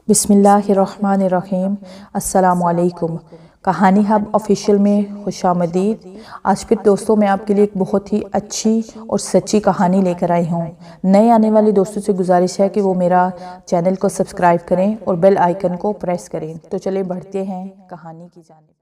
بسم اللہ الرحمن الرحیم۔ السلام علیکم۔ کہانی ہب آفیشیل میں خوش آمدید۔ آج پھر دوستوں میں آپ کے لیے ایک بہت ہی اچھی اور سچی کہانی لے کر آئی ہوں۔ نئے آنے والے دوستوں سے گزارش ہے کہ وہ میرا چینل کو سبسکرائب کریں اور بیل آئیکن کو پریس کریں۔ تو چلیں بڑھتے ہیں کہانی کی جانب۔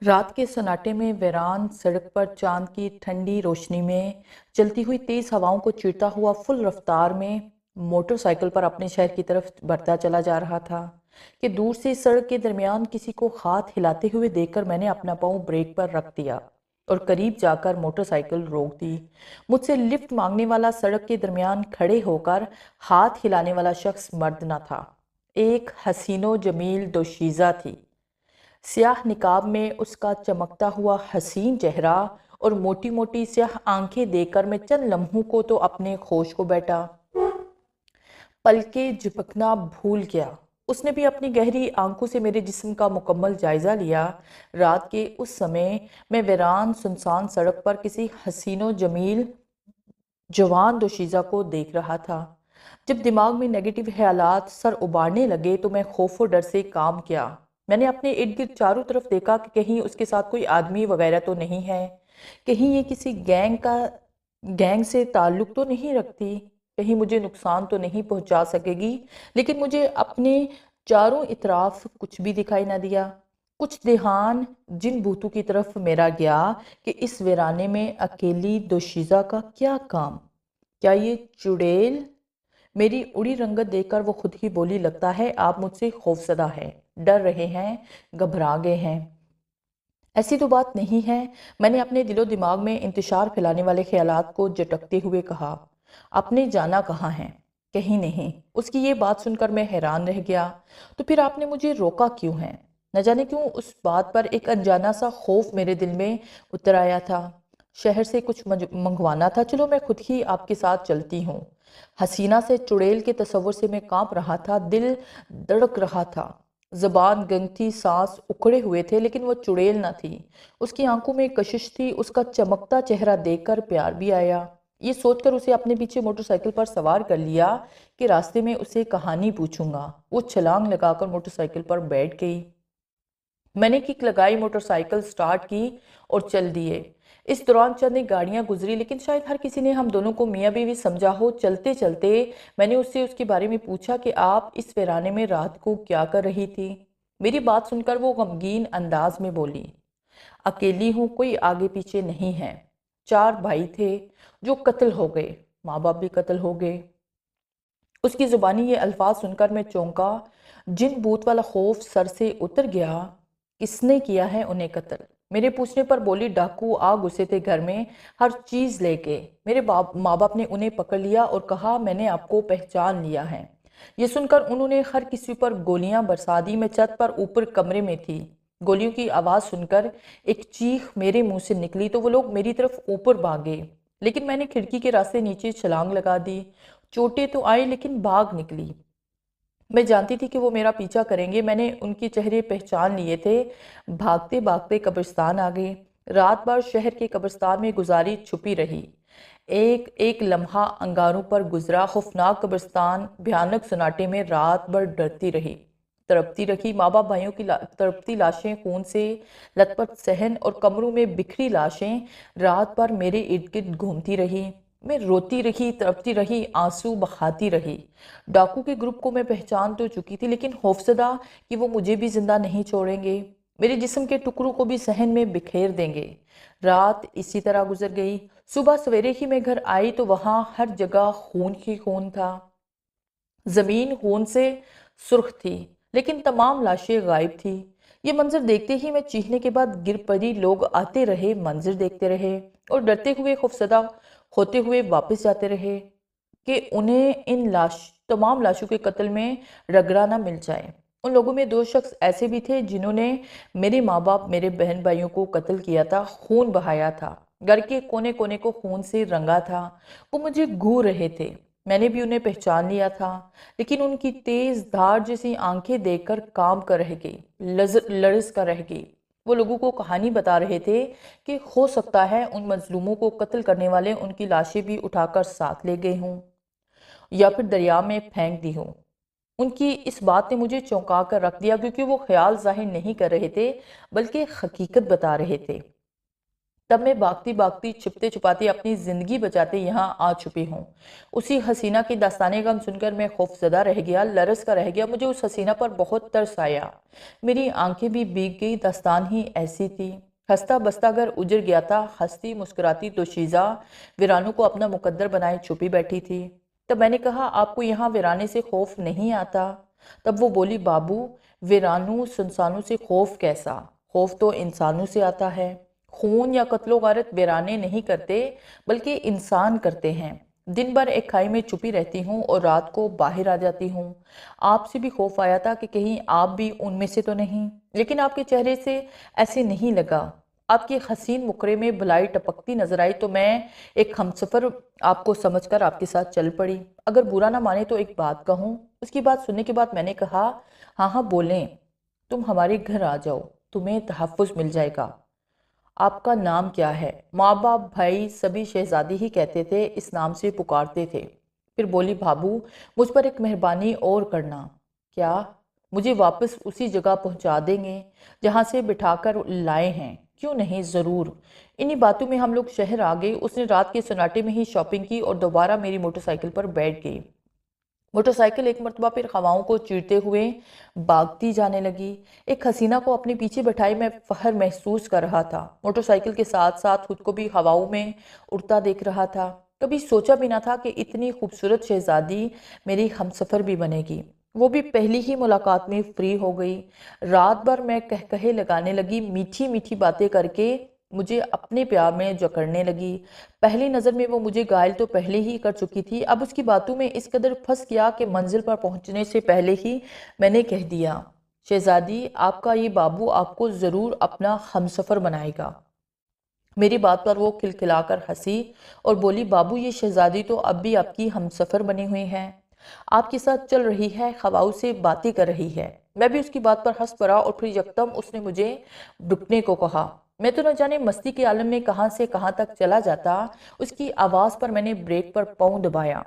رات کے سناٹے میں ویران سڑک پر چاند کی ٹھنڈی روشنی میں چلتی ہوئی تیز ہواؤں کو چیرتا ہوا فل رفتار میں موٹر سائیکل پر اپنے شہر کی طرف بڑھتا چلا جا رہا تھا کہ دور سے سڑک کے درمیان کسی کو ہاتھ ہلاتے ہوئے دیکھ کر میں نے اپنا پاؤں بریک پر رکھ دیا اور قریب جا کر موٹر سائیکل روک دی۔ مجھ سے لفٹ مانگنے والا سڑک کے درمیان کھڑے ہو کر ہاتھ ہلانے والا شخص مرد نہ تھا، ایک حسین و جمیل دوشیزہ تھی۔ سیاہ نقاب میں اس کا چمکتا ہوا حسین چہرہ اور موٹی موٹی سیاہ آنکھیں دیکھ کر میں چند لمحوں کو تو اپنے ہوش کو بیٹھا، پلکیں جھپکنا بھول گیا۔ اس نے بھی اپنی گہری آنکھوں سے میرے جسم کا مکمل جائزہ لیا۔ رات کے اس سمے میں ویران سنسان سڑک پر کسی حسین و جمیل جوان دوشیزہ کو دیکھ رہا تھا۔ جب دماغ میں نیگیٹو خیالات سر ابارنے لگے تو میں خوف و ڈر سے کام کیا۔ میں نے اپنے ارد گرد چاروں طرف دیکھا کہ کہیں اس کے ساتھ کوئی آدمی وغیرہ تو نہیں ہے، کہیں یہ کسی گینگ سے تعلق تو نہیں رکھتی، کہیں مجھے نقصان تو نہیں پہنچا سکے گی، لیکن مجھے اپنے چاروں اطراف کچھ بھی دکھائی نہ دیا۔ کچھ دھیان جن بھوتوں کی طرف میرا گیا کہ اس ویرانے میں اکیلی دوشیزہ کا کیا کام؟ کیا یہ چڑیل؟ میری اڑی رنگت دیکھ کر وہ خود ہی بولی، لگتا ہے آپ مجھ سے خوفزدہ ہیں، ڈر رہے ہیں، گھبرا گئے ہیں۔ ایسی تو بات نہیں ہے، میں نے اپنے دل و دماغ میں انتشار پھیلانے والے خیالات کو جھٹکتے ہوئے کہا۔ آپ نے جانا کہاں ہے؟ کہیں نہیں۔ اس کی یہ بات سن کر میں حیران رہ گیا۔ تو پھر آپ نے مجھے روکا کیوں ہے؟ نہ جانے کیوں اس بات پر ایک انجانا سا خوف میرے دل میں اتر آیا تھا۔ شہر سے کچھ منگوانا تھا، چلو میں خود ہی آپ کے ساتھ چلتی ہوں۔ حسینہ سے چڑیل کے تصور سے میں کانپ رہا تھا، دل دھڑک رہا تھا، زبان گنگتی، سانس اکھڑے ہوئے تھے، لیکن وہ چڑیل نہ تھی۔ اس کی آنکھوں میں کشش تھی، اس کا چمکتا چہرہ دیکھ کر پیار بھی آیا۔ یہ سوچ کر اسے اپنے پیچھے موٹر سائیکل پر سوار کر لیا کہ راستے میں اسے کہانی پوچھوں گا۔ وہ چھلانگ لگا کر موٹر سائیکل پر بیٹھ گئی۔ میں نے کک لگائی، موٹر سائیکل سٹارٹ کی اور چل دیے۔ اس دوران چند گاڑیاں گزری، لیکن شاید ہر کسی نے ہم دونوں کو میاں بیوی سمجھا ہو۔ چلتے چلتے میں نے اس سے اس کے بارے میں پوچھا کہ آپ اس ویرانے میں رات کو کیا کر رہی تھی؟ میری بات سن کر وہ غمگین انداز میں بولی، اکیلی ہوں، کوئی آگے پیچھے نہیں ہے۔ 4 بھائی تھے جو قتل ہو گئے، ماں باپ بھی قتل ہو گئے۔ اس کی زبانی یہ الفاظ سن کر میں چونکا، جن بھوت والا خوف سر سے اتر گیا۔ کس نے کیا ہے انہیں قتل؟ میرے پوچھنے پر بولی، ڈاکو آ گھسے تھے گھر میں ہر چیز لے کے، میرے ماں باپ نے انہیں پکڑ لیا اور کہا میں نے آپ کو پہچان لیا ہے۔ یہ سن کر انہوں نے ہر کسی پر گولیاں برسا دی۔ میں چھت پر اوپر کمرے میں تھی۔ گولیوں کی آواز سن کر ایک چیخ میرے منہ سے نکلی تو وہ لوگ میری طرف اوپر بھاگے، لیکن میں نے کھڑکی کے راستے نیچے چھلانگ لگا دی۔ چوٹیں تو آئی لیکن بھاگ نکلی۔ میں جانتی تھی کہ وہ میرا پیچھا کریں گے، میں نے ان کے چہرے پہچان لیے تھے۔ بھاگتے بھاگتے قبرستان آ گئے۔ رات بھر شہر کے قبرستان میں گزاری، چھپی رہی۔ ایک ایک لمحہ انگاروں پر گزرا۔ خوفناک قبرستان، بھیانک سناٹے میں رات بھر ڈرتی رہی، تڑپتی رہی۔ ماں باپ بھائیوں کی تڑپتی لاشیں، خون سے لت پت صحن اور کمروں میں بکھری لاشیں رات بھر میرے ارد گرد گھومتی رہی۔ میں روتی رہی، تڑپتی رہی، آنسو بہاتی رہی۔ ڈاکو کے گروپ کو میں پہچان تو چکی تھی، لیکن خوفزدہ کہ وہ مجھے بھی زندہ نہیں چھوڑیں گے، میرے جسم کے ٹکڑوں کو بھی صحن میں بکھیر دیں گے۔ رات اسی طرح گزر گئی۔ صبح سویرے ہی میں گھر آئی تو وہاں ہر جگہ خون ہی خون تھا۔ زمین خون سے سرخ تھی، لیکن تمام لاشیں غائب تھی۔ یہ منظر دیکھتے ہی میں چیخنے کے بعد گر پڑی۔ لوگ آتے رہے، منظر دیکھتے رہے اور ڈرتے ہوئے، خوفزدہ ہوتے ہوئے واپس جاتے رہے کہ انہیں ان تمام لاشوں کے قتل میں رگڑا نہ مل جائے۔ ان لوگوں میں 2 شخص ایسے بھی تھے جنہوں نے میرے ماں باپ، میرے بہن بھائیوں کو قتل کیا تھا، خون بہایا تھا، گھر کے کونے کونے کو خون سے رنگا تھا۔ وہ مجھے گھور رہے تھے، میں نے بھی انہیں پہچان لیا تھا، لیکن ان کی تیز دھار جیسی آنکھیں دیکھ کر کانپ کر رہ گئی، لرز کر رہ گئی۔ وہ لوگوں کو کہانی بتا رہے تھے کہ ہو سکتا ہے ان مظلوموں کو قتل کرنے والے ان کی لاشیں بھی اٹھا کر ساتھ لے گئے ہوں۔ یا پھر دریا میں پھینک دی ہوں۔ ان کی اس بات نے مجھے چونکا کر رکھ دیا، کیونکہ وہ خیال ظاہر نہیں کر رہے تھے بلکہ حقیقت بتا رہے تھے۔ تب میں بھاگتی بھاگتی چھپتے چھپاتے اپنی زندگی بچاتے یہاں آ چھپی ہوں۔ اسی حسینہ کی داستانِ غم سن کر میں خوف زدہ رہ گیا، لرز کا رہ گیا۔ مجھے اس حسینہ پر بہت ترس آیا۔ میری آنکھیں بھی بھیگ گئی، داستان ہی ایسی تھی۔ ہنستا بستا گھر اجڑ گیا تھا، ہنستی مسکراتی دوشیزہ ویرانوں کو اپنا مقدر بنائے چھپی بیٹھی تھی۔ تب میں نے کہا، آپ کو یہاں ویرانے سے خوف نہیں آتا؟ تب وہ بولی، بابو، ویرانوں سنسانوں سے خوف کیسا؟ خوف تو انسانوں سے آتا ہے۔ خون یا قتل و غارت ویرانے نہیں کرتے بلکہ انسان کرتے ہیں۔ دن بھر ایک کھائی میں چھپی رہتی ہوں اور رات کو باہر آ جاتی ہوں۔ آپ سے بھی خوف آیا تھا کہ کہیں آپ بھی ان میں سے تو نہیں، لیکن آپ کے چہرے سے ایسے نہیں لگا۔ آپ کے حسین مکرے میں بھلائی ٹپکتی نظر آئی تو میں ایک ہمسفر آپ کو سمجھ کر آپ کے ساتھ چل پڑی۔ اگر برا نہ مانے تو ایک بات کہوں؟ اس کی بات سننے کے بعد میں نے کہا، ہاں ہاں بولیں، تم ہمارے گھر آ جاؤ، تمہیں تحفظ مل جائے گا۔ آپ کا نام کیا ہے؟ ماں باپ بھائی سبھی شہزادی ہی کہتے تھے، اس نام سے پکارتے تھے۔ پھر بولی، بھابو، مجھ پر ایک مہربانی اور کرنا۔ کیا؟ مجھے واپس اسی جگہ پہنچا دیں گے جہاں سے بٹھا کر لائے ہیں؟ کیوں نہیں، ضرور۔ انہی باتوں میں ہم لوگ شہر آ گئے۔ اس نے رات کے سناٹے میں ہی شاپنگ کی اور دوبارہ میری موٹر سائیکل پر بیٹھ گئی۔ موٹر سائیکل ایک مرتبہ پھر ہواؤں کو چیرتے ہوئے بھاگتی جانے لگی۔ ایک حسینہ کو اپنے پیچھے بٹھائی میں فخر محسوس کر رہا تھا۔ موٹر سائیکل کے ساتھ ساتھ خود کو بھی ہواؤں میں اڑتا دیکھ رہا تھا۔ کبھی سوچا بھی نہ تھا کہ اتنی خوبصورت شہزادی میری ہمسفر بھی بنے گی، وہ بھی پہلی ہی ملاقات میں فری ہو گئی۔ رات بھر میں کہے لگانے لگی، میٹھی میٹھی باتیں کر کے مجھے اپنے پیار میں جکڑنے لگی۔ پہلی نظر میں وہ مجھے گائل تو پہلے ہی کر چکی تھی، اب اس کی باتوں میں اس قدر پھنس گیا کہ منزل پر پہنچنے سے پہلے ہی میں نے کہہ دیا، شہزادی، آپ کا یہ بابو آپ کو ضرور اپنا ہمسفر بنائے گا۔ میری بات پر وہ کھلکھلا کر ہنسی اور بولی، بابو، یہ شہزادی تو اب بھی آپ کی ہمسفر بنی ہوئی ہے، آپ کے ساتھ چل رہی ہے، ہواؤں سے باتیں کر رہی ہے۔ میں بھی اس کی بات پر ہنس پڑا اور پھر یکدم اس نے مجھے رکنے کو کہا۔ میں تو نہ جانے مستی کے عالم میں کہاں سے کہاں تک چلا جاتا۔ اس کی آواز پر میں نے بریک پر پاؤں دبایا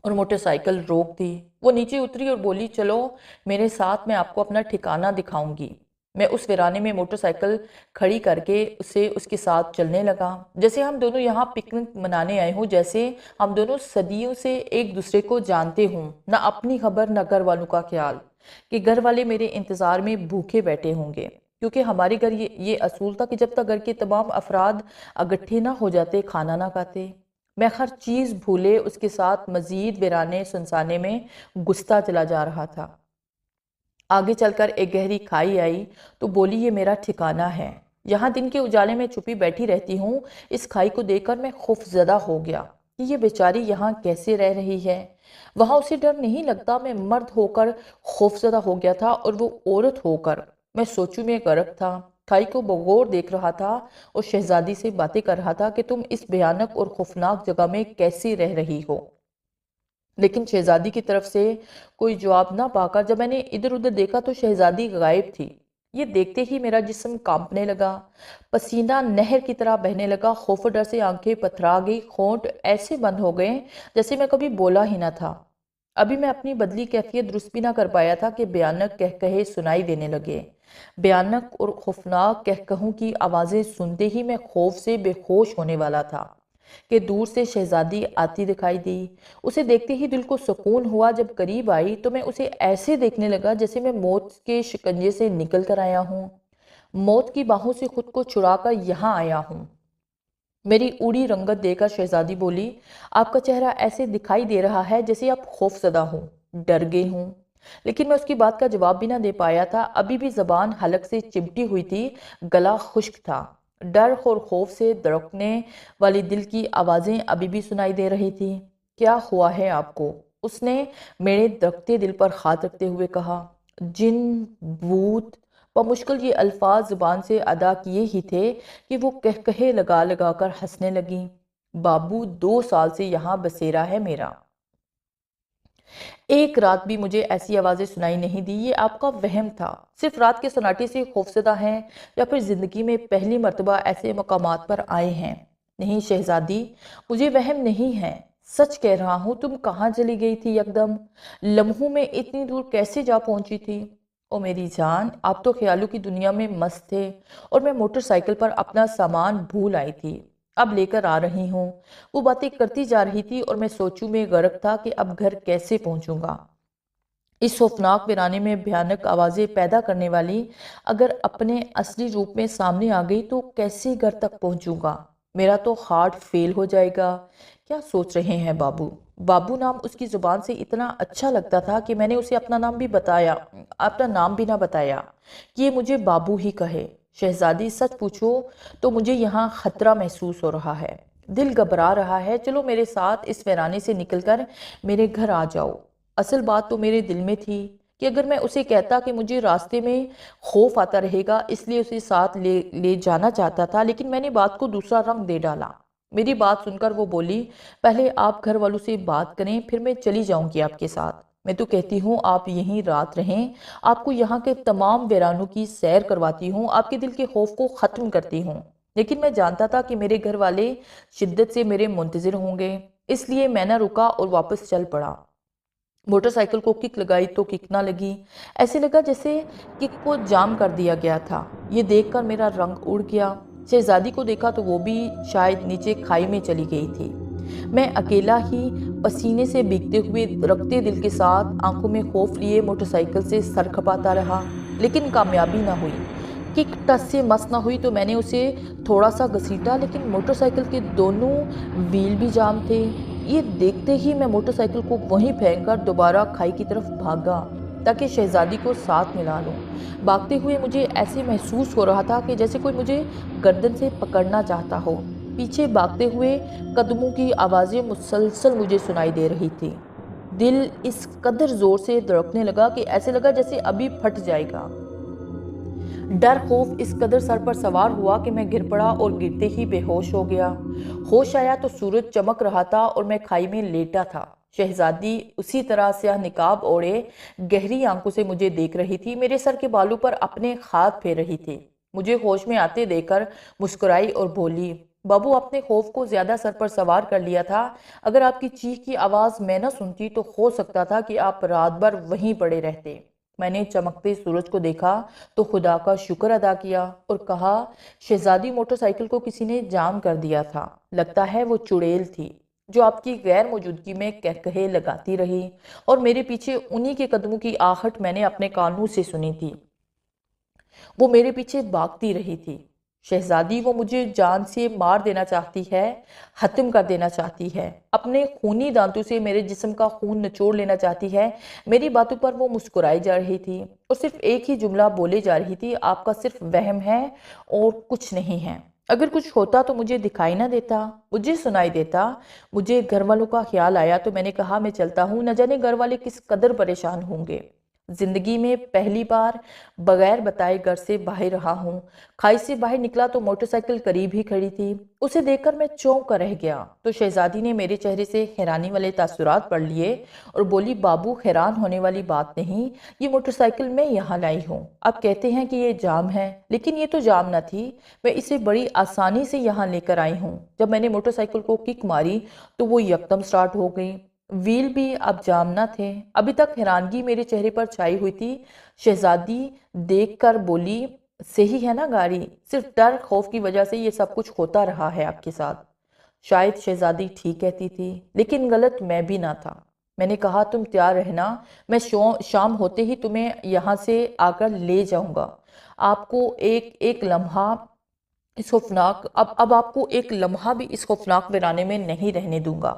اور موٹر سائیکل روک دی۔ وہ نیچے اتری اور بولی، چلو میرے ساتھ، میں آپ کو اپنا ٹھکانہ دکھاؤں گی۔ میں اس ویرانے میں موٹر سائیکل کھڑی کر کے اس کے ساتھ چلنے لگا، جیسے ہم دونوں یہاں پکنک منانے آئے ہوں، جیسے ہم دونوں صدیوں سے ایک دوسرے کو جانتے ہوں، نہ اپنی خبر نہ گھر والوں کا خیال کہ گھر والے میرے انتظار میں بھوکے بیٹھے ہوں گے، کیونکہ ہمارے گھر یہ اصول تھا کہ جب تک گھر کے تمام افراد اکٹھے نہ ہو جاتے کھانا نہ کھاتے۔ میں ہر چیز بھولے اس کے ساتھ مزید ویرانے سنسانے میں گھستا چلا جا رہا تھا۔ آگے چل کر ایک گہری کھائی آئی تو بولی، یہ میرا ٹھکانہ ہے، یہاں دن کے اجالے میں چھپی بیٹھی رہتی ہوں۔ اس کھائی کو دیکھ کر میں خوف زدہ ہو گیا کہ یہ بیچاری یہاں کیسے رہ رہی ہے۔ وہاں اسے ڈر نہیں لگتا؟ میں مرد ہو کر خوف زدہ ہو گیا تھا اور وہ عورت ہو کر میں سوچوں میں غرق تھا۔ کھائی کو بغور دیکھ رہا تھا اور شہزادی سے باتیں کر رہا تھا کہ تم اس بھیانک اور خوفناک جگہ میں کیسے رہ رہی ہو۔ لیکن شہزادی کی طرف سے کوئی جواب نہ پا کر جب میں نے ادھر ادھر دیکھا تو شہزادی غائب تھی۔ یہ دیکھتے ہی میرا جسم کانپنے لگا، پسینہ نہر کی طرح بہنے لگا، خوف و ڈر سے آنکھیں پتھرا گئی، ہونٹ ایسے بند ہو گئے جیسے میں کبھی بولا ہی نہ تھا۔ ابھی میں اپنی بدلی کیفیت درست بھی نہ کر پایا تھا کہ بھیانک کہے سنائی دینے لگے۔ بھیانک اور خوفناک کہوں کی آوازیں سنتے ہی میں خوف سے بے ہوش ہونے والا تھا کہ دور سے شہزادی آتی دکھائی دی۔ اسے دیکھتے ہی دل کو سکون ہوا۔ جب قریب آئی تو میں اسے ایسے دیکھنے لگا جیسے میں موت کے شکنجے سے نکل کر آیا ہوں، موت کی باہوں سے خود کو چھڑا کر یہاں آیا ہوں۔ میری اوڑی رنگت دے کر شہزادی بولی، آپ کا چہرہ ایسے دکھائی دے رہا ہے جیسے آپ خوف زدہ ہوں، ڈر گئے ہوں۔ لیکن میں اس کی بات کا جواب بھی نہ دے پایا تھا، ابھی بھی زبان حلق سے چمٹی ہوئی تھی، گلا خشک تھا۔ ڈر اور خوف سے دھڑکنے والی دل کی آوازیں ابھی بھی سنائی دے رہی تھی۔ کیا ہوا ہے آپ کو؟ اس نے میرے دھڑکتے دل پر ہاتھ رکھتے ہوئے کہا۔ جن، بھوت، بمشکل یہ الفاظ زبان سے ادا کیے ہی تھے کہ وہ کہے لگا لگا کر ہنسنے لگیں۔ بابو، 2 سال سے یہاں بسیرا ہے میرا، ایک رات بھی مجھے ایسی آوازیں سنائی نہیں دی۔ یہ آپ کا وہم تھا، صرف رات کے سناٹے سے خوفزدہ ہیں یا پھر زندگی میں پہلی مرتبہ ایسے مقامات پر آئے ہیں؟ نہیں شہزادی، مجھے وہم نہیں ہے، सच कह रहा हूँ, तुम कहाँ चली गई थी एकदम? लम्हों में इतनी दूर कैसे जा पहुंची थी? ओ मेरी जान, आप तो ख्यालों की दुनिया में मस्त थे और मैं मोटरसाइकिल पर अपना सामान भूल आई थी। अब लेकर आ रही हूँ। वो बातें करती जा रही थी और मैं सोचूं में गर्क था कि अब घर कैसे पहुंचूंगा। इस खौफनाक वीराने में भयानक आवाज़ें पैदा करने वाली अगर अपने असली रूप में सामने आ गई तो कैसे घर तक पहुंचूंगा? मेरा तो हार्ट फेल हो जाएगा। क्या सोच रहे हैं बाबू? बाबू नाम उसकी ज़ुबान से इतना अच्छा लगता था कि मैंने उसे अपना नाम भी ना बताया कि ये मुझे बाबू ही कहे। शहजादी, सच पूछो तो मुझे यहाँ खतरा महसूस हो रहा है, दिल घबरा रहा है। चलो मेरे साथ इस वीराने से निकलकर मेरे घर आ जाओ। असल बात तो मेरे दिल में थी कि अगर मैं उसे कहता कि मुझे रास्ते में खौफ आता रहेगा, इसलिए उसे साथ ले ले जाना चाहता था, लेकिन मैंने बात को दूसरा रंग दे डाला। मेरी बात सुनकर वो बोली, पहले आप घर वालों से बात करें, फिर मैं चली जाऊंगी आपके साथ। मैं तो कहती हूँ आप यहीं रात रहें, आपको यहाँ के तमाम वीरानों की सैर करवाती हूँ, आपके दिल के खौफ को ख़त्म करती हूँ। लेकिन मैं जानता था कि मेरे घर वाले शिद्दत से मेरे मुंतज़िर होंगे, इसलिए मैं न रुका और वापस चल पड़ा। मोटरसाइकिल को किक लगाई तो किक ना लगी। ऐसे लगा जैसे किक को जाम कर दिया गया था। ये देखकर मेरा रंग उड़ गया। शहजादी को देखा तो वो भी शायद नीचे खाई में चली गई थी। मैं अकेला ही पसीने से भीगते हुए रखते दिल के साथ आंखों में खौफ लिए मोटरसाइकिल से सर खपाता रहा, लेकिन कामयाबी ना हुई। किक टस से मस ना हुई तो मैंने उसे थोड़ा सा घसीटा, लेकिन मोटरसाइकिल के दोनों व्हील भी जाम थे। ये देखते ही मैं मोटरसाइकिल को वहीं फेंककर दोबारा खाई की तरफ भागा ताकि शहजादी को साथ मिला लूं। भागते हुए मुझे ऐसे महसूस हो रहा था कि जैसे कोई मुझे गर्दन से पकड़ना चाहता हो। पीछे भागते हुए कदमों की आवाज़ें मुसलसल मुझे सुनाई दे रही थी। दिल इस कदर जोर से धड़कने लगा कि ऐसे लगा जैसे अभी फट जाएगा। डर खौफ इस कदर सर पर सवार हुआ कि मैं गिर पड़ा और गिरते ही बेहोश हो गया। होश आया तो सूरज चमक रहा था और मैं खाई में लेटा था। शहजादी उसी तरह से निकाब ओढ़े गहरी आंखों से मुझे देख रही थी, मेरे सर के बालों पर अपने हाथ फेर रही थी। मुझे होश में आते देखकर मुस्कुराई और बोली, बाबू, अपने खौफ को ज्यादा सर पर सवार कर लिया था। अगर आपकी चीख की आवाज़ मैं न सुनती तो हो सकता था कि आप रात भर वहीं पड़े रहते। मैंने चमकते सूरज को देखा तो खुदा का शुक्र अदा किया और कहा, शहजादी, मोटरसाइकिल को किसी ने जाम कर दिया था। लगता है वो चुड़ैल थी जो आपकी गैर मौजूदगी में कहकहे लगाती रही, और मेरे पीछे उन्हीं के कदमों की आहट मैंने अपने कानों से सुनी थी। वो मेरे पीछे भागती रही थी। शहजादी, वो मुझे जान से मार देना चाहती है, खत्म कर देना चाहती है, अपने खूनी दांतों से मेरे जिस्म का खून निचोड़ लेना चाहती है। मेरी बातों पर वो मुस्कुराई जा रही थी और सिर्फ एक ही जुमला बोले जा रही थी, आपका सिर्फ वहम है और कुछ नहीं है। अगर कुछ होता तो मुझे दिखाई ना देता, मुझे सुनाई देता। मुझे घर वालों का ख्याल आया तो मैंने कहा, मैं चलता हूँ, न जाने घर वाले किस कदर परेशान होंगे। जिंदगी में पहली बार बगैर बताए घर से बाहर रहा हूँ। खाई से बाहर निकला तो मोटरसाइकिल करीब ही खड़ी थी। उसे देखकर मैं चौंक कर रह गया तो शहजादी ने मेरे चेहरे से हैरानी वाले तासुरात पढ़ लिए और बोली, बाबू, हैरान होने वाली बात नहीं, ये मोटरसाइकिल मैं यहाँ लाई हूँ। आप कहते हैं कि ये जाम है, लेकिन ये तो जाम न थी। मैं इसे बड़ी आसानी से यहाँ लेकर आई हूँ। जब मैंने मोटरसाइकिल को किक मारी तो वो यकदम स्टार्ट हो गई। व्हील भी अब जाम न थे। अभी तक हैरानगी मेरे चेहरे पर छाई हुई थी। शहजादी देखकर बोली, सही है ना गाड़ी? सिर्फ डर खौफ की वजह से ये सब कुछ होता रहा है आपके साथ। शायद शहजादी ठीक कहती थी, लेकिन गलत मैं भी ना था। मैंने कहा, तुम तैयार रहना, मैं शाम होते ही तुम्हें यहाँ से आकर ले जाऊंगा। आपको एक एक लम्हा इस खौफनाक अब आपको एक लम्हा भी इस खौफनाक वीराने में नहीं रहने दूंगा।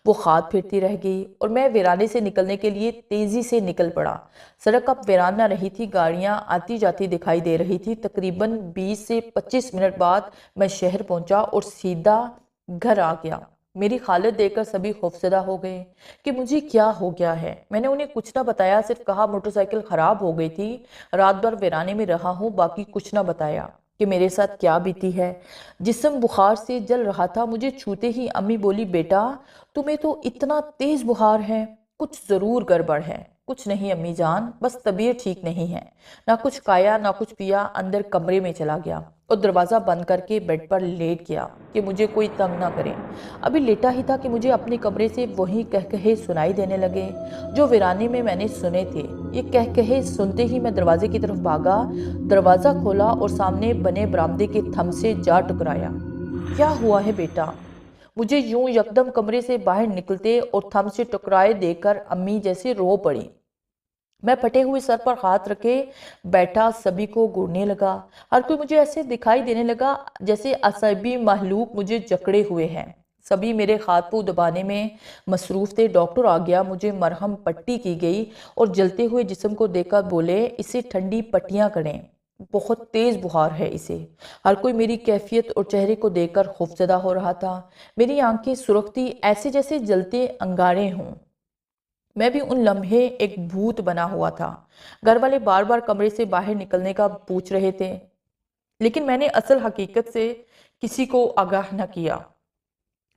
वो खाद फिरती रह गई और मैं वीराने से निकलने के लिए तेजी से निकल पड़ा। सड़क अब वीरान न रही थी, गाड़ियां आती जाती दिखाई दे रही थी। तकरीबन 20 से 25 मिनट बाद मैं शहर पहुंचा और सीधा घर आ गया। मेरी हालत देखकर सभी खौफजदा हो गए कि मुझे क्या हो गया है। मैंने उन्हें कुछ ना बताया, सिर्फ कहा मोटरसाइकिल खराब हो गई थी, रात भर वीराने में रहा हूँ, बाकी कुछ ना बताया कि मेरे साथ क्या बीती है। जिस्म बुखार से जल रहा था। मुझे छूते ही अम्मी बोली, बेटा, तुम्हें तो इतना तेज बुखार है। कुछ ज़रूर गड़बड़ है। कुछ नहीं अम्मी जान, बस तबीयत ठीक नहीं है। ना कुछ खाया ना कुछ पिया, अंदर कमरे में चला गया और दरवाज़ा बंद करके बेड पर लेट गया कि मुझे कोई तंग ना करे। अभी लेटा ही था कि मुझे अपने कमरे से वही कहकहे सुनाई देने लगे जो वीराने में मैंने सुने थे। ये कहकहे सुनते ही मैं दरवाजे की तरफ भागा, दरवाज़ा खोला और सामने बने बरामदे के थंब से जा टकराया। क्या हुआ है बेटा? मुझे यूं यकदम कमरे से बाहर निकलते और थंब से टकराए देखकर अम्मी जैसे रो पड़ी। मैं फटे हुए सर पर हाथ रखे बैठा सभी को घूरने लगा। हर कोई मुझे ऐसे दिखाई देने लगा जैसे असभी महलूक मुझे जकड़े हुए हैं। सभी मेरे हाथ पांव दबाने में मसरूफ थे। डॉक्टर आ गया, मुझे मरहम पट्टी की गई और जलते हुए जिस्म को देखकर बोले, इसे ठंडी पट्टियां करें, बहुत तेज बुखार है इसे। हर कोई मेरी कैफियत और चेहरे को देखकर खौफजदा हो रहा था। मेरी आंखें सुर्ख थी, ऐसे जैसे जलते अंगारे हों। मैं भी उन लम्हे एक भूत बना हुआ था। घर वाले बार बार कमरे से बाहर निकलने का पूछ रहे थे, लेकिन मैंने असल हकीकत से किसी को आगाह न किया।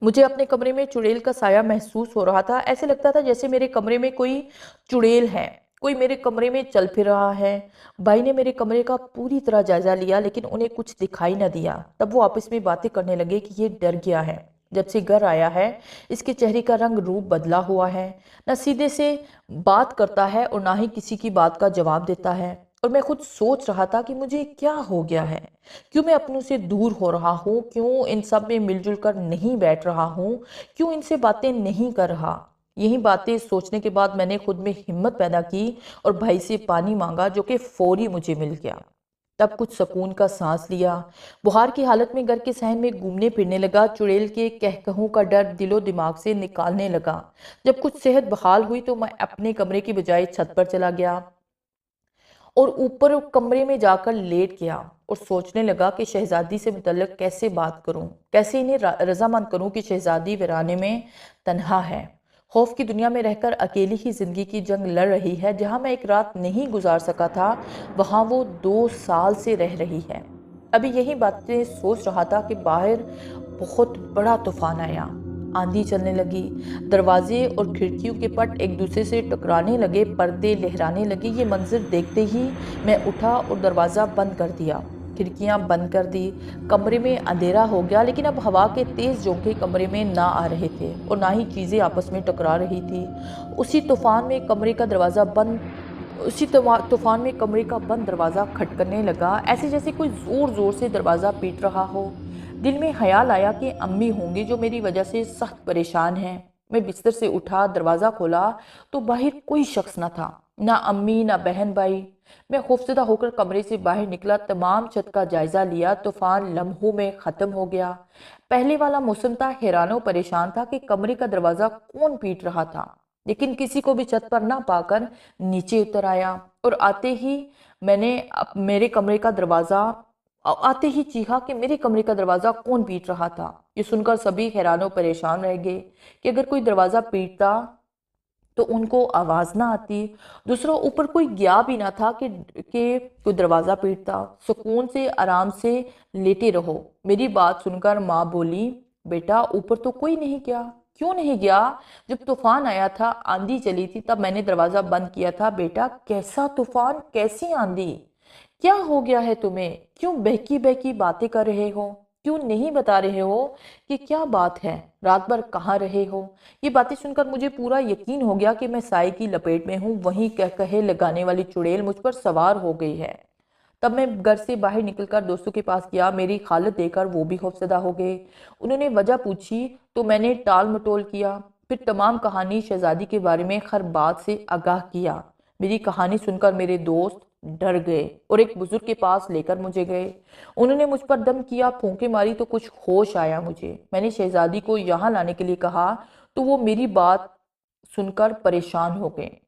मुझे अपने कमरे में चुड़ैल का साया महसूस हो रहा था। ऐसे लगता था जैसे मेरे कमरे में कोई चुड़ैल है, कोई मेरे कमरे में चल फिर रहा है। भाई ने मेरे कमरे का पूरी तरह जायजा लिया, लेकिन उन्हें कुछ दिखाई न दिया। तब वो आपस में बातें करने लगे कि ये डर गया है, जब से घर आया है इसके चेहरे का रंग रूप बदला हुआ है, न सीधे से बात करता है और ना ही किसी की बात का जवाब देता है। और मैं खुद सोच रहा था कि मुझे क्या हो गया है, क्यों मैं अपनों से दूर हो रहा हूँ, क्यों इन सब में मिलजुल कर नहीं बैठ रहा हूँ, क्यों इनसे बातें नहीं कर रहा। यही बातें सोचने के बाद मैंने खुद में हिम्मत पैदा की और भाई से पानी मांगा, जो कि फौरी मुझे मिल गया। तब कुछ सुकून का सांस लिया। बुखार की हालत में घर के सहन में घूमने फिरने लगा। चुड़ैल के कहकहों का डर दिलो दिमाग से निकालने लगा। जब कुछ सेहत बहाल हुई तो मैं अपने कमरे की बजाय छत पर चला गया और ऊपर कमरे में जाकर लेट गया और सोचने लगा कि शहजादी से मुतल्लिक कैसे बात करूं, कैसे इन्हें रजामंद करूं कि शहजादी वीराने में तन्हा है, खौफ की दुनिया में रहकर अकेली ही जिंदगी की जंग लड़ रही है। जहां मैं एक रात नहीं गुजार सका था, वहां वो 2 साल से रह रही है। अभी यही बातें सोच रहा था कि बाहर बहुत बड़ा तूफान आया। आंधी चलने लगी, दरवाजे और खिड़कियों के पट एक दूसरे से टकराने लगे, पर्दे लहराने लगे। ये मंजर देखते ही मैं उठा और दरवाज़ा बंद कर दिया, खिड़कियां बंद कर दी। कमरे में अंधेरा हो गया, लेकिन अब हवा के तेज झोंके कमरे में ना आ रहे थे और ना ही चीज़ें आपस में टकरा रही थी। उसी तूफान में कमरे का बंद दरवाज़ा खटकने लगा, ऐसे जैसे कोई ज़ोर ज़ोर से दरवाज़ा पीट रहा हो। दिल में ख्याल आया कि अम्मी होंगी जो मेरी वजह से सख्त परेशान हैं। मैं बिस्तर से उठा, दरवाज़ा खोला तो बाहर कोई शख्स न था, ना अम्मी ना बहन भाई। मैं खौफजदा होकर कमरे से बाहर निकला, तमाम छत का जायजा लिया। तूफान लम्हों में ख़त्म हो गया। पहले वाला मौसम था, हैरान परेशान था कि कमरे का दरवाज़ा कौन पीट रहा था, लेकिन किसी को भी छत पर ना पाकर नीचे उतर आया और आते ही चीखा कि मेरे कमरे का दरवाज़ा कौन पीट रहा था। ये सुनकर सभी हैरान परेशान रह गए कि अगर कोई दरवाज़ा पीटता तो उनको आवाज़ ना आती। दूसरा, ऊपर कोई गया भी ना था कि कोई दरवाज़ा पीटता। सुकून से आराम से लेटे रहो। मेरी बात सुनकर माँ बोली, बेटा ऊपर तो कोई नहीं गया। क्यों नहीं गया? जब तूफान आया था, आंधी चली थी, तब मैंने दरवाज़ा बंद किया था। बेटा कैसा तूफान, कैसी आंधी, क्या हो गया है तुम्हें? क्यों बहकी बहकी बातें कर रहे हो? क्यों नहीं बता रहे हो कि क्या बात है? रात भर कहाँ रहे हो? ये बातें सुनकर मुझे पूरा यकीन हो गया कि मैं साए की लपेट में हूँ। वहीं कहे लगाने वाली चुड़ैल मुझ पर सवार हो गई है। तब मैं घर से बाहर निकलकर दोस्तों के पास गया। मेरी हालत देखकर वो भी खौफजदा हो गए। उन्होंने वजह पूछी तो मैंने टाल मटोल किया, फिर तमाम कहानी शहजादी के बारे में हर बात से आगाह किया। मेरी कहानी सुनकर मेरे दोस्त डर गए और एक बुजुर्ग के पास लेकर मुझे गए। उन्होंने मुझ पर दम किया, फूंके मारी तो कुछ होश आया मुझे। मैंने शहजादी को यहाँ लाने के लिए कहा तो वो मेरी बात सुनकर परेशान हो गए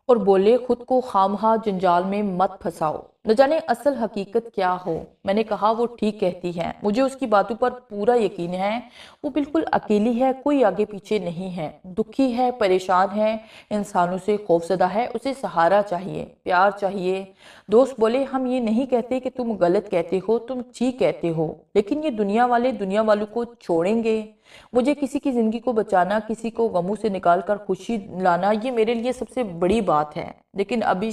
और बोले, खुद को खामखा जंजाल में मत फंसाओ, न जाने असल हकीकत क्या हो। मैंने कहा, वो ठीक कहती है, मुझे उसकी बातों पर पूरा यकीन है। वो बिल्कुल अकेली है, कोई आगे पीछे नहीं है, दुखी है, परेशान है, इंसानों से खौफजदा है, उसे सहारा चाहिए, प्यार चाहिए। दोस्त बोले, हम ये नहीं कहते कि तुम गलत कहते हो, तुम ठीक कहते हो, लेकिन ये दुनिया वाले दुनिया वालों को छोड़ेंगे? मुझे किसी की ज़िंदगी को बचाना, किसी को गमों से निकाल कर खुशी लाना, ये मेरे लिए सबसे बड़ी बात है। लेकिन अभी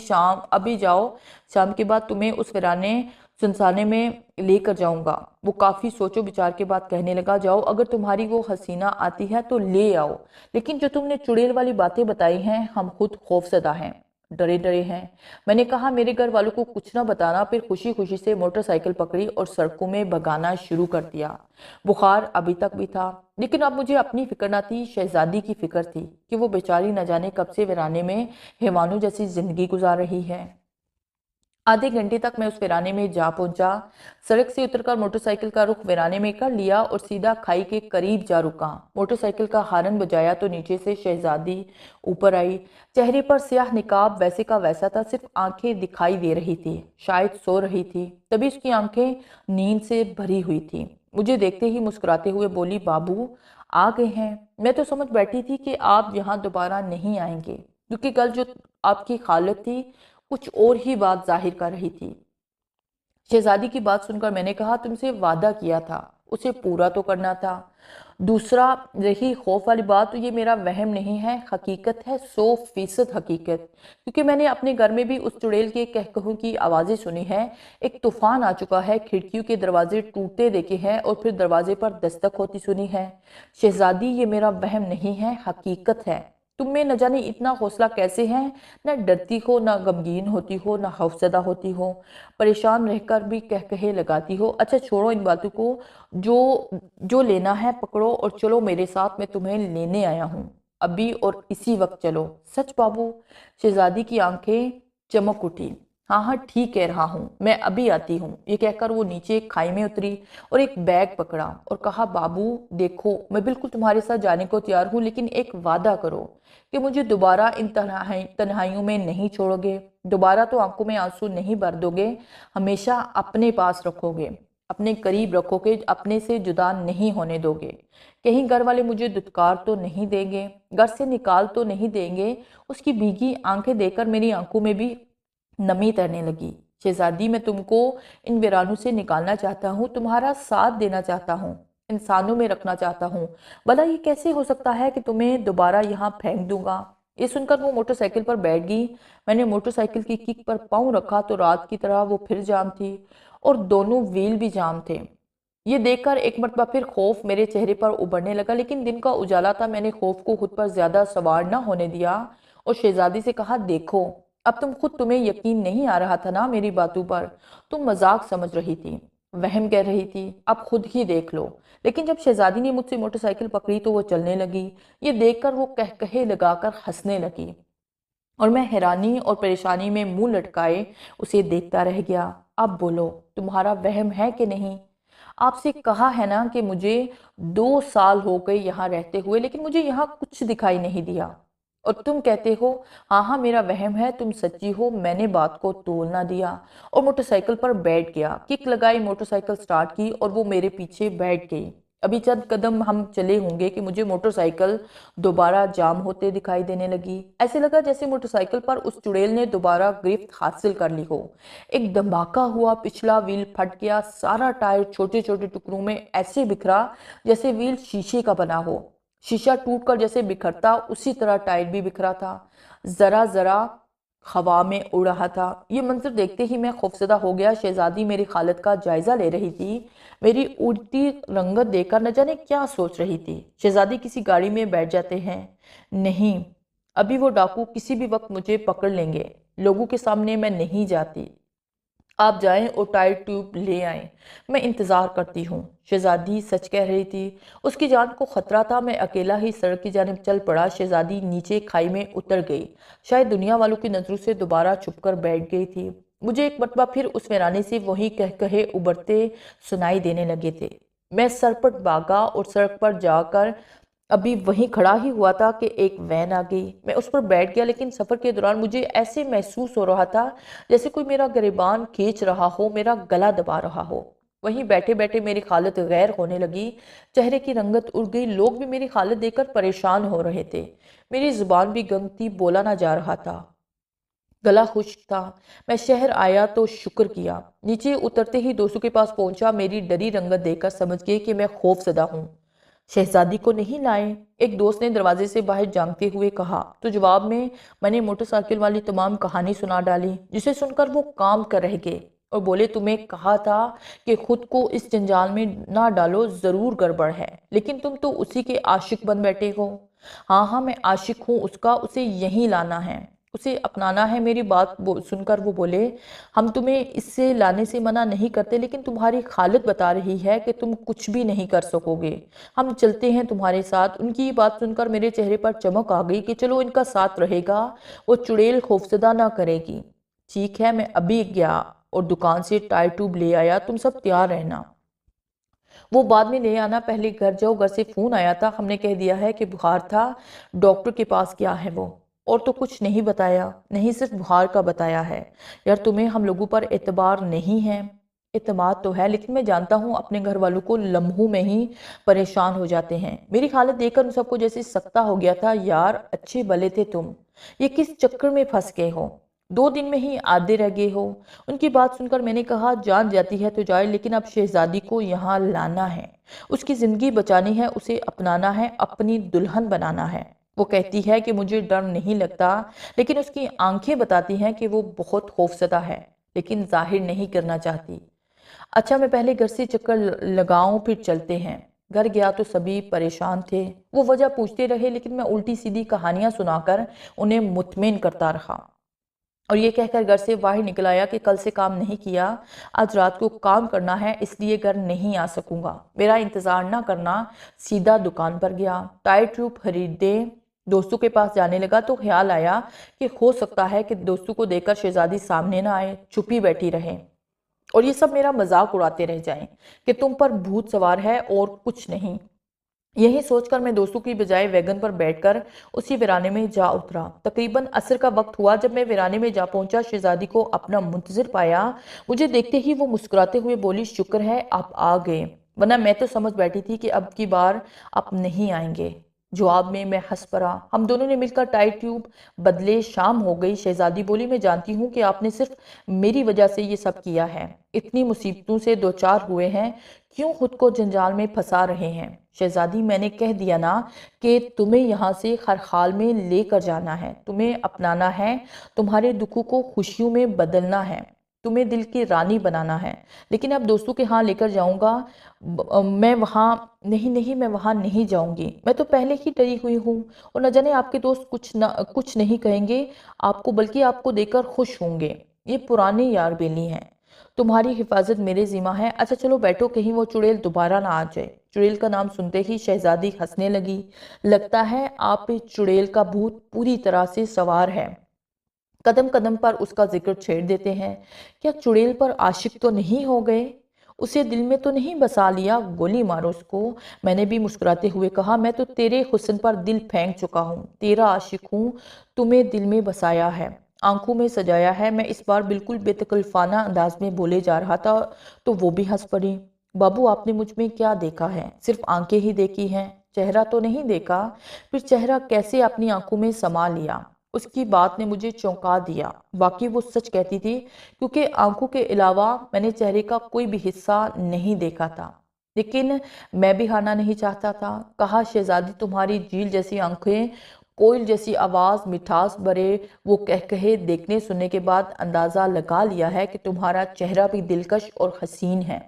जाओ, शाम के बाद तुम्हें उस वीराने सुनसाने में लेकर जाऊंगा। वो काफ़ी सोचो विचार के बाद कहने लगा, जाओ, अगर तुम्हारी वो हसीना आती है तो ले आओ, लेकिन जो तुमने चुड़ैल वाली बातें बताई हैं, हम खुद खौफजदा हैं, डरे डरे हैं। मैंने कहा, मेरे घर वालों को कुछ ना बताना। फिर खुशी खुशी से मोटरसाइकिल पकड़ी और सड़कों में भगाना शुरू कर दिया। बुखार अभी तक भी था, लेकिन अब मुझे अपनी फिक्र ना थी, शहजादी की फिक्र थी कि वो बेचारी न जाने कब से वीराने में हैवानों जैसी जिंदगी गुजार रही है। आधे घंटे तक मैं उस वीराने में जा पहुंचा। सड़क से उतरकर मोटरसाइकिल का रुख वीराने में कर लिया और सीधा खाई के करीब जा रुका। मोटरसाइकिल का हॉर्न बजाया तो नीचे से शहजादी ऊपर आई। चेहरे पर स्याह निकाब वैसे का वैसा था, सिर्फ आंखें दिखाई दे रही थी, शायद सो रही थी। तभी उसकी आंखें नींद से भरी हुई थी। मुझे देखते ही मुस्कुराते हुए बोली, बाबू आ गए हैं। मैं तो समझ बैठी थी कि आप यहाँ दोबारा नहीं आएंगे, क्योंकि कल जो आपकी हालत थी कुछ और ही बात जाहिर कर रही थी। शहजादी की बात सुनकर मैंने कहा, तुमसे वादा किया था, उसे पूरा तो करना था। दूसरा, रही खौफ वाली बात, तो ये मेरा वहम नहीं है, हकीकत है, 100% हकीकत। क्योंकि मैंने अपने घर में भी उस चुड़ैल के कहकहों की आवाज़ें सुनी है। एक तूफान आ चुका है, खिड़कियों के दरवाजे टूटते देखे हैं और फिर दरवाजे पर दस्तक होती सुनी है। शहजादी, ये मेरा वहम नहीं है, हकीकत है। तुम में न जाने इतना हौसला कैसे है, न डरती हो, न गमगीन होती हो, न खौफजदा होती हो, परेशान रहकर भी कहकहे लगाती हो। अच्छा छोड़ो इन बातों को, जो जो लेना है पकड़ो और चलो मेरे साथ, मैं तुम्हें लेने आया हूँ, अभी और इसी वक्त चलो। सच बाबू? शहजादी की आंखें चमक उठी। हाँ हाँ, ठीक कह रहा हूँ, मैं अभी आती हूँ। ये कहकर वो नीचे खाई में उतरी और एक बैग पकड़ा और कहा, बाबू देखो, मैं बिल्कुल तुम्हारे साथ जाने को तैयार हूँ, लेकिन एक वादा करो कि मुझे दोबारा इन तन्हाइयों में नहीं छोड़ोगे, दोबारा तो आंखों में आंसू नहीं भर दोगे, हमेशा अपने पास रखोगे, अपने करीब रखोगे, अपने से जुदा नहीं होने दोगे। कहीं घर वाले मुझे दुत्कार तो नहीं देंगे, घर से निकाल तो नहीं देंगे। उसकी भीगी आंखें देखकर मेरी आंखों में भी नमी तैरने लगी। शहजादी, मैं तुमको इन वीरानों से निकालना चाहता हूँ, तुम्हारा साथ देना चाहता हूँ, इंसानों में रखना चाहता हूँ। भला ये कैसे हो सकता है कि तुम्हें दोबारा यहाँ फेंक दूंगा? ये सुनकर वो मोटरसाइकिल पर बैठ गई। मैंने मोटरसाइकिल की किक पर पाँव रखा तो रात की तरह वो फिर जाम थी और दोनों व्हील भी जाम थे। ये देखकर एक मरतबा फिर खौफ मेरे चेहरे पर उभरने लगा, लेकिन दिन का उजाला था, मैंने खौफ को खुद पर ज्यादा सवार न होने दिया और शहजादी से कहा, देखो, अब तुम्हें यकीन नहीं आ रहा था ना मेरी बातों पर, तुम मजाक समझ रही थी, वहम कह रही थी, अब खुद ही देख लो। लेकिन जब शहजादी ने मुझसे मोटरसाइकिल पकड़ी तो वो चलने लगी। ये देखकर वो कहकहे लगाकर हंसने लगी और मैं हैरानी और परेशानी में मुंह लटकाए उसे देखता रह गया। अब बोलो, तुम्हारा वहम है कि नहीं? आपसे कहा है ना कि मुझे 2 साल हो गए यहाँ रहते हुए, लेकिन मुझे यहाँ कुछ दिखाई नहीं दिया, और तुम कहते हो हाँ हाँ मेरा वहम है, तुम सच्ची हो। मैंने बात को तोल ना दिया और मोटरसाइकिल पर बैठ गया, किक लगाई, मोटरसाइकिल स्टार्ट की और वो मेरे पीछे बैठ गई। अभी चंद कदम हम चले होंगे कि मुझे मोटरसाइकिल दोबारा जाम होते दिखाई देने लगी। ऐसे लगा जैसे मोटरसाइकिल पर उस चुड़ैल ने दोबारा गिरफ्त हासिल कर ली हो। एक धमाका हुआ, पिछला व्हील फट गया, सारा टायर छोटे छोटे टुकड़ों में ऐसे बिखरा जैसे व्हील शीशे का बना हो। शीशा टूटकर जैसे बिखरता उसी तरह टायर भी बिखरा था, जरा जरा हवा में उड़ रहा था। ये मंजर देखते ही मैं खौफजदा हो गया। शहजादी मेरी हालत का जायजा ले रही थी, मेरी उड़ती रंगत देखकर न जाने क्या सोच रही थी। शहजादी, किसी गाड़ी में बैठ जाते हैं? नहीं, अभी वो डाकू किसी भी वक्त मुझे पकड़ लेंगे, लोगों के सामने मैं नहीं जाती। आप जाएं और टायर ट्यूब ले आएं, मैं इंतज़ार करती हूँ। शहजादी सच कह रही थी, उसकी जान को खतरा था। मैं अकेला ही सड़क की जानिब चल पड़ा। शहजादी नीचे खाई में उतर गई, शायद दुनिया वालों की नज़रों से दोबारा छुपकर बैठ गई थी। मुझे एक मरतबा फिर उस वीराने से वही कहे उबरते सुनाई देने लगे थे। मैं सरपट भागा और सड़क पर जाकर अभी वहीं खड़ा ही हुआ था कि एक वैन आ गई। मैं उस पर बैठ गया, लेकिन सफ़र के दौरान मुझे ऐसे महसूस हो रहा था जैसे कोई मेरा गिरबान खींच रहा हो, मेरा गला दबा रहा हो। वहीं बैठे बैठे मेरी हालत गैर होने लगी, चेहरे की रंगत उड़ गई, लोग भी मेरी हालत देखकर परेशान हो रहे थे। मेरी जुबान भी गंग थी, बोला ना जा रहा था, गला खुश्क था। मैं शहर आया तो शुक्र किया। नीचे उतरते ही दोस्तों के पास पहुंचा, मेरी डरी रंगत देखकर समझ गए कि मैं खौफजदा हूँ। शहजादी को नहीं लाए? एक दोस्त ने दरवाजे से बाहर झांकते हुए कहा। तो जवाब में मैंने मोटरसाइकिल वाली तमाम कहानी सुना डाली, जिसे सुनकर वो काम कर रह गए और बोले, तुम्हें कहा था कि खुद को इस जंजाल में ना डालो, जरूर गड़बड़ है, लेकिन तुम तो उसी के आशिक बन बैठे हो। हाँ हाँ, मैं आशिक हूँ उसका, उसे यहीं लाना है, उसे अपनाना है। मेरी बात सुनकर वो बोले, हम तुम्हें इससे लाने से मना नहीं करते, लेकिन तुम्हारी हालत बता रही है कि तुम कुछ भी नहीं कर सकोगे। हम चलते हैं तुम्हारे साथ। उनकी ये बात सुनकर मेरे चेहरे पर चमक आ गई कि चलो इनका साथ रहेगा, वो चुड़ैल खौफजदा ना करेगी। ठीक है, मैं अभी गया और दुकान से टायर ट्यूब ले आया, तुम सब तैयार रहना। वो बाद में ले आना, पहले घर जाओ, घर से फोन आया था, हमने कह दिया है कि बुखार था, डॉक्टर के पास गया है वो। और तो कुछ नहीं बताया, नहीं सिर्फ बुखार का बताया है। यार तुम्हें हम लोगों पर एतबार नहीं है? एतमाद तो है, लेकिन मैं जानता हूँ अपने घर वालों को लम्हों में ही परेशान हो जाते हैं। मेरी हालत देखकर उन सबको जैसे सकता हो गया था। यार अच्छे भले थे तुम, ये किस चक्कर में फंस गए हो? 2 दिन में ही आधे रह गए हो। उनकी बात सुनकर मैंने कहा, जान जाती है तो जाए, लेकिन अब शहजादी को यहाँ लाना है, उसकी जिंदगी बचानी है, उसे अपनाना है, अपनी दुल्हन बनाना है। वो कहती है कि मुझे डर नहीं लगता, लेकिन उसकी आंखें बताती हैं कि वो बहुत खौफजदा है, लेकिन जाहिर नहीं करना चाहती। अच्छा, मैं पहले घर से चक्कर लगाऊं, फिर चलते हैं। घर गया तो सभी परेशान थे। वो वजह पूछते रहे, लेकिन मैं उल्टी सीधी कहानियां सुनाकर उन्हें मुतमिन करता रहा और ये कहकर घर से बाहर निकल आया कि कल से काम नहीं किया, आज रात को काम करना है, इसलिए घर नहीं आ सकूंगा। मेरा इंतजार ना करना, सीधा दुकान पर गया, टायर ट्यूब खरीदे, दोस्तों के पास जाने लगा तो ख्याल आया कि हो सकता है कि दोस्तों को देखकर शहजादी सामने ना आए, चुपी बैठी रहे और ये सब मेरा मजाक उड़ाते रह जाएं कि तुम पर भूत सवार है और कुछ नहीं। यही सोचकर मैं दोस्तों की बजाय वैगन पर बैठकर उसी वीराने में जा उतरा। तकरीबन असर का वक्त हुआ जब मैं वीराने में जा पहुंचा। शहजादी को अपना मुंतजिर पाया। मुझे देखते ही वो मुस्कुराते हुए बोली, शुक्र है आप आ गए, वरना मैं तो समझ बैठी थी कि अब की बार आप नहीं आएंगे। जवाब में मैं हंस पड़ा। हम दोनों ने मिलकर टायर ट्यूब बदले। शाम हो गई। शहजादी बोली, मैं जानती हूँ कि आपने सिर्फ मेरी वजह से ये सब किया है, इतनी मुसीबतों से दो चार हुए हैं, क्यों खुद को जंजाल में फंसा रहे हैं? शहजादी, मैंने कह दिया ना कि तुम्हें यहाँ से हर हाल में लेकर जाना है, तुम्हें अपनाना है, तुम्हारे दुखों को खुशियों में बदलना है, तुम्हें दिल की रानी बनाना है। लेकिन अब दोस्तों के यहाँ लेकर जाऊंगा, मैं वहाँ नहीं, नहीं मैं वहाँ नहीं जाऊंगी। मैं तो पहले ही डरी हुई हूँ और न जाने आपके दोस्त कुछ नहीं कहेंगे आपको, बल्कि आपको देखकर खुश होंगे। ये पुराने यार बेली हैं, तुम्हारी हिफाजत मेरे जिम्मा है। अच्छा चलो बैठो, कहीं वो चुड़ैल दोबारा ना आ जाए। चुड़ैल का नाम सुनते ही शहजादी हंसने लगी। लगता है आप पे चुड़ैल का भूत पूरी तरह से सवार है, कदम कदम पर उसका जिक्र छेड़ देते हैं। क्या चुड़ैल पर आशिक तो नहीं हो गए? उसे दिल में तो नहीं बसा लिया? गोली मारो उसको। मैंने भी मुस्कुराते हुए कहा, मैं तो तेरे हुस्न पर दिल फेंक चुका हूँ, तेरा आशिक हूँ, तुम्हें दिल में बसाया है, आंखों में सजाया है। मैं इस बार बिल्कुल बेतकल्फाना अंदाज में बोले जा रहा था तो वो भी हंस पड़ी। बाबू, आपने मुझ में क्या देखा है? सिर्फ आंखें ही देखी हैं, चेहरा तो नहीं देखा? फिर चेहरा कैसे अपनी आंखों में समा लिया? उसकी बात ने मुझे चौंका दिया। वाकई वो सच कहती थी, क्योंकि आंखों के अलावा मैंने चेहरे का कोई भी हिस्सा नहीं देखा था। लेकिन मैं भी हारना नहीं चाहता था। कहा, शहजादी, तुम्हारी झील जैसी आंखें, कोयल जैसी आवाज, मिठास भरे वो कह कहे देखने सुनने के बाद अंदाजा लगा लिया है कि तुम्हारा चेहरा भी दिलकश और हसीन है।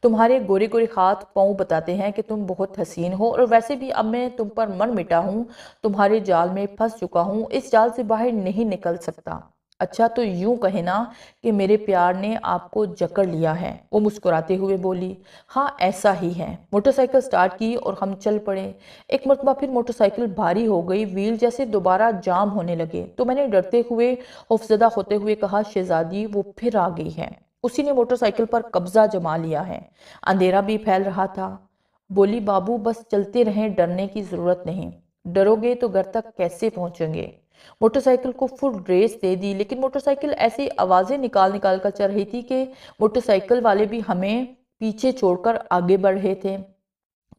तुम्हारे गोरे गोरे हाथ पांव बताते हैं कि तुम बहुत हसीन हो, और वैसे भी अब मैं तुम पर मन मिटा हूँ, तुम्हारे जाल में फंस चुका हूँ, इस जाल से बाहर नहीं निकल सकता। अच्छा तो यूं कहे ना कि मेरे प्यार ने आपको जकड़ लिया है। वो मुस्कुराते हुए बोली, हाँ ऐसा ही है। मोटरसाइकिल स्टार्ट की और हम चल पड़े। एक मरतबा फिर मोटरसाइकिल भारी हो गई, व्हील जैसे दोबारा जाम होने लगे तो मैंने डरते हुए, खौफजदा होते हुए कहा, शहजादी वो फिर आ गई है। उसी ने मोटरसाइकिल पर कब्जा जमा लिया है। अंधेरा भी फैल रहा था। बोली, बाबू बस चलते रहें, डरने की जरूरत नहीं, डरोगे तो घर तक कैसे पहुंचेंगे? मोटरसाइकिल को फुल रेस दे दी, लेकिन मोटरसाइकिल ऐसी आवाजें निकाल निकाल कर चल रही थी कि मोटरसाइकिल वाले भी हमें पीछे छोड़कर आगे बढ़ रहे थे।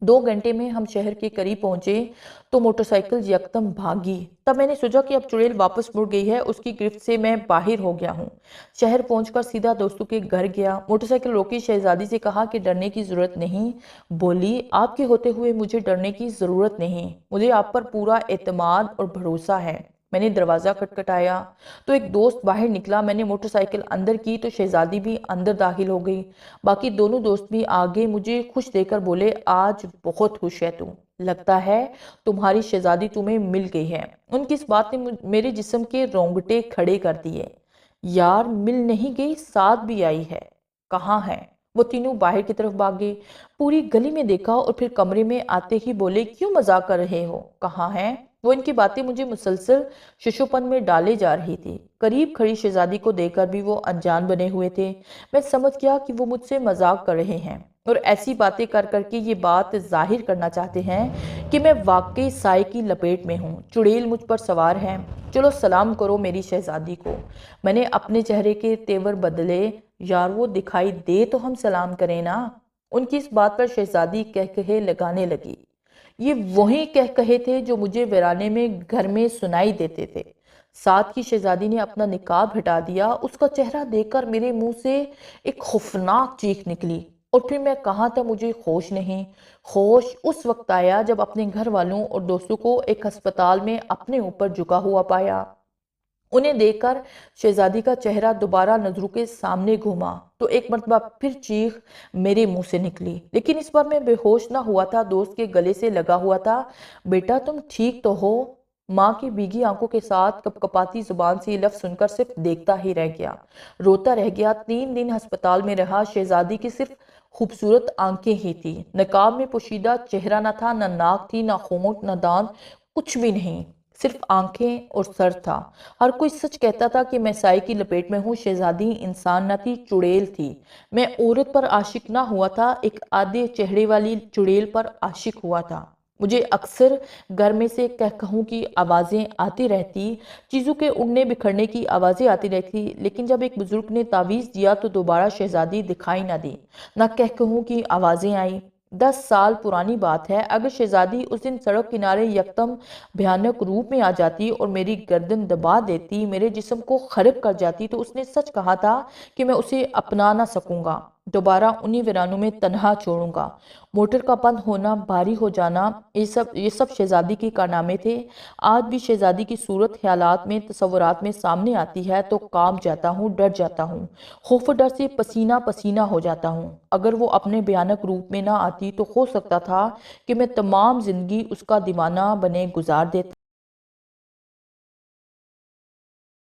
2 घंटे में हम शहर के करीब पहुंचे तो मोटरसाइकिल यकदम भागी। तब मैंने सोचा कि अब चुड़ैल वापस मुड़ गई है, उसकी गिरफ्त से मैं बाहर हो गया हूँ। शहर पहुंचकर सीधा दोस्तों के घर गया। मोटरसाइकिल रोकी, शहजादी से कहा कि डरने की ज़रूरत नहीं। बोली, आपके होते हुए मुझे डरने की ज़रूरत नहीं, मुझे आप पर पूरा एतमाद और भरोसा है। मैंने दरवाज़ा खटखटाया तो एक दोस्त बाहर निकला। मैंने मोटरसाइकिल अंदर की तो शहजादी भी अंदर दाखिल हो गई। बाकी दोनों दोस्त भी आगे मुझे खुश देकर बोले, आज बहुत खुश है तू, लगता है तुम्हारी शहजादी तुम्हें मिल गई है। उनकी इस बात ने मेरे जिस्म के रोंगटे खड़े कर दिए। यार, मिल नहीं गई, साथ भी आई है। कहाँ है? वो तीनों बाहर की तरफ भागे। पूरी गली में देखा और फिर कमरे में आते ही बोले, क्यों मजाक कर रहे हो, कहाँ है वो? इनकी बातें मुझे मुसलसल शिशुपन में डाले जा रही थी। करीब खड़ी शहजादी को देखकर भी वो अनजान बने हुए थे। मैं समझ गया कि वो मुझसे मजाक कर रहे हैं और ऐसी बातें कर करके ये बात जाहिर करना चाहते हैं कि मैं वाकई साए की लपेट में हूँ, चुड़ैल मुझ पर सवार है। चलो सलाम करो मेरी शहजादी को। मैंने अपने चेहरे के तेवर बदले। यार, वो दिखाई दे तो हम सलाम करें ना। उनकी इस बात पर शहजादी कहकहे लगाने लगी। ये वही कहकहे थे जो मुझे वीराने में घर में सुनाई देते थे। साथ ही शहजादी ने अपना निकाब हटा दिया। उसका चेहरा देखकर मेरे मुंह से एक खौफनाक चीख निकली और फिर मैं कहाँ था, मुझे होश नहीं। होश उस वक्त आया जब अपने घर वालों और दोस्तों को एक अस्पताल में अपने ऊपर झुका हुआ पाया। उन्हें देखकर शहजादी का चेहरा दोबारा नजरों के सामने घूमा तो एक मर्तबा फिर चीख मेरे मुंह से निकली, लेकिन इस बार मैं बेहोश ना हुआ था, दोस्त के गले से लगा हुआ था। बेटा, तुम ठीक तो हो? माँ की भीगी आंखों के साथ कपकपाती जुबान से ये लफ्ज सुनकर सिर्फ देखता ही रह गया, रोता रह गया। 3 दिन अस्पताल में रहा। शहजादी की सिर्फ खूबसूरत आंखें ही थी, नकाब में पोशीदा चेहरा न था, न नाक थी, न होंठ, न दांत, कुछ भी नहीं, सिर्फ आंखें और सर था। हर कोई सच कहता था कि मैं साए की लपेट में हूँ। शहजादी इंसान न थी, चुड़ैल थी। मैं औरत पर आशिक ना हुआ था, एक आधे चेहरे वाली चुड़ैल पर आशिक हुआ था। मुझे अक्सर घर में से कहकहों की आवाज़ें आती रहती, चीज़ों के उड़ने बिखरने की आवाज़ें आती रहती, लेकिन जब एक बुजुर्ग ने तावीज़ दिया तो दोबारा शहजादी दिखाई ना दी, ना कहकहों की आवाज़ें आई। 10 साल पुरानी बात है। अगर शहजादी उस दिन सड़क किनारे यकदम भयानक रूप में आ जाती और मेरी गर्दन दबा देती, मेरे जिस्म को खरक कर जाती, तो उसने सच कहा था कि मैं उसे अपना ना सकूंगा, दोबारा उन्हीं वीरानों में तन्हा छोड़ूंगा। मोटर का बंद होना, भारी हो जाना, ये सब शहजादी के कारनामे थे। आज भी शहजादी की सूरत ख्यालात में, तसव्वुरात में सामने आती है तो कांप जाता हूँ, डर जाता हूँ, खौफ डर से पसीना पसीना हो जाता हूँ। अगर वो अपने भयानक रूप में ना आती तो हो सकता था कि मैं तमाम जिंदगी उसका दीवाना बने गुजार देता।